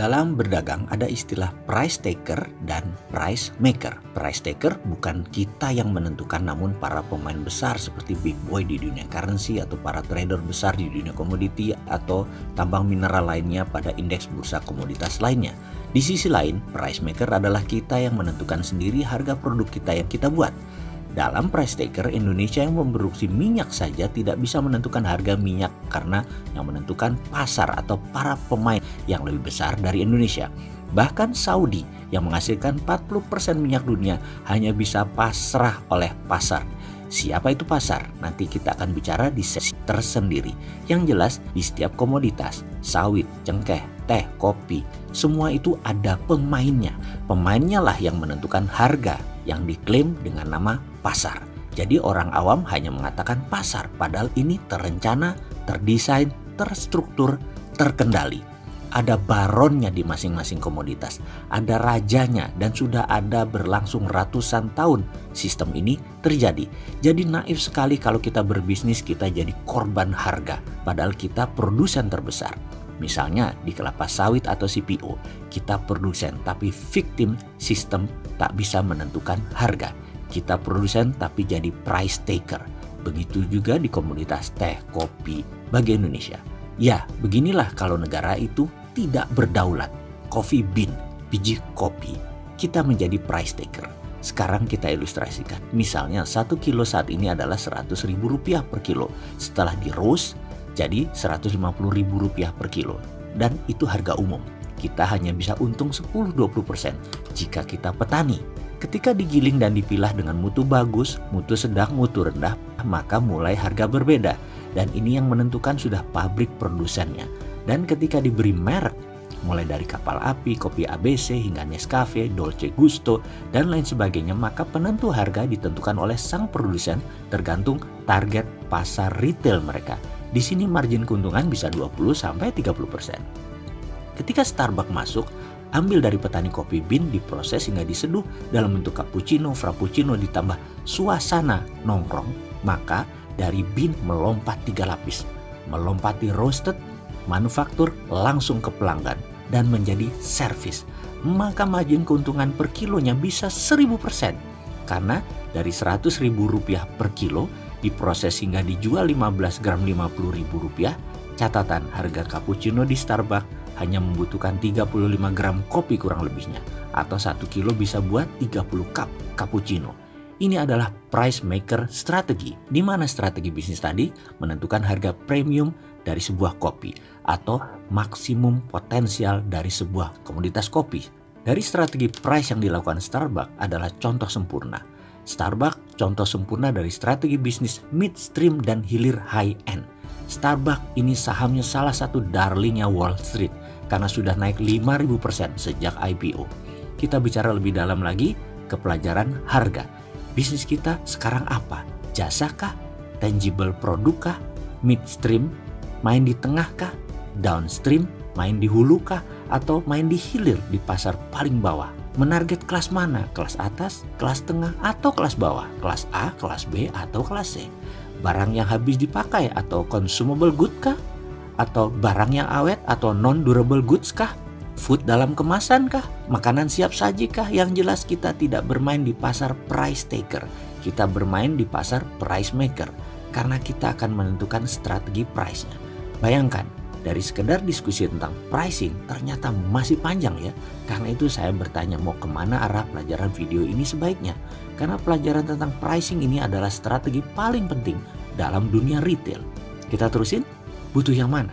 Dalam berdagang ada istilah price taker dan price maker. Price taker bukan kita yang menentukan, namun para pemain besar seperti big boy di dunia currency atau para trader besar di dunia komoditi atau tambang mineral lainnya pada indeks bursa komoditas lainnya. Di sisi lain, price maker adalah kita yang menentukan sendiri harga produk kita yang kita buat. Dalam price taker, Indonesia yang memproduksi minyak saja tidak bisa menentukan harga minyak karena yang menentukan pasar atau para pemain yang lebih besar dari Indonesia. Bahkan Saudi yang menghasilkan 40% minyak dunia hanya bisa pasrah oleh pasar. Siapa itu pasar? Nanti kita akan bicara di sesi tersendiri. Yang jelas di setiap komoditas, sawit, cengkeh, teh, kopi, semua itu ada pemainnya. Pemainnya lah yang menentukan harga yang diklaim dengan nama pasar. Jadi orang awam hanya mengatakan pasar, padahal ini terencana, terdesain, terstruktur, terkendali. Ada baronnya di masing-masing komoditas, ada rajanya, dan sudah ada berlangsung ratusan tahun sistem ini terjadi. Jadi naif sekali kalau kita berbisnis kita jadi korban harga, padahal kita produsen terbesar. Misalnya di kelapa sawit atau CPO, kita produsen tapi victim sistem tak bisa menentukan harga. Kita produsen tapi jadi price taker. Begitu juga di komoditas teh, kopi bagi Indonesia. Ya, beginilah kalau negara itu tidak berdaulat. Coffee bean, biji kopi, kita menjadi price taker. Sekarang kita ilustrasikan. Misalnya 1 kilo saat ini adalah Rp100.000 per kilo. Setelah di roast jadi Rp150.000 per kilo. Dan itu harga umum. Kita hanya bisa untung 10-20% jika kita petani. Ketika digiling dan dipilah dengan mutu bagus, mutu sedang, mutu rendah, maka mulai harga berbeda. Dan ini yang menentukan sudah pabrik produsennya. Dan ketika diberi merek, mulai dari kapal api, kopi ABC, hingga Nescafe, Dolce Gusto, dan lain sebagainya, maka penentu harga ditentukan oleh sang produsen tergantung target pasar retail mereka. Di sini margin keuntungan bisa 20-30%. Ketika Starbucks masuk, ambil dari petani kopi bean, diproses hingga diseduh dalam bentuk cappuccino, frappuccino ditambah suasana nongkrong, maka dari bean melompat 3 lapis, melompati roasted, manufaktur, langsung ke pelanggan dan menjadi servis. Maka margin keuntungan per kilonya bisa 1000%, karena dari Rp100.000 per kilo diproses hingga dijual 15 gram Rp50.000. Catatan, harga cappuccino di Starbucks hanya membutuhkan 35 gram kopi kurang lebihnya, atau 1 kilo bisa buat 30 cup cappuccino. Ini adalah price maker strategi, di mana strategi bisnis tadi menentukan harga premium dari sebuah kopi atau maksimum potensial dari sebuah komoditas kopi. Dari strategi price yang dilakukan Starbucks adalah contoh sempurna. Starbucks contoh sempurna dari strategi bisnis midstream dan hilir high end. Starbucks ini sahamnya salah satu darlingnya Wall Street karena sudah naik 5.000% sejak IPO. Kita bicara lebih dalam lagi ke pelajaran harga. Bisnis kita sekarang apa? Jasa kah? Tangible produk kah? Midstream? Main di tengah kah? Downstream? Main di hulu kah? Atau main di hilir di pasar paling bawah? Menarget kelas mana? Kelas atas, kelas tengah, atau kelas bawah? Kelas A, kelas B, atau kelas C? Barang yang habis dipakai atau consumable good kah? Atau barang yang awet atau non-durable goods kah? Food dalam kemasan kah? Makanan siap saji kah? Yang jelas kita tidak bermain di pasar price taker. Kita bermain di pasar price maker. Karena kita akan menentukan strategi price-nya. Bayangkan, dari sekedar diskusi tentang pricing ternyata masih panjang ya. Karena itu saya bertanya mau kemana arah pelajaran video ini sebaiknya. Karena pelajaran tentang pricing ini adalah strategi paling penting dalam dunia retail. Kita terusin, butuh yang mana?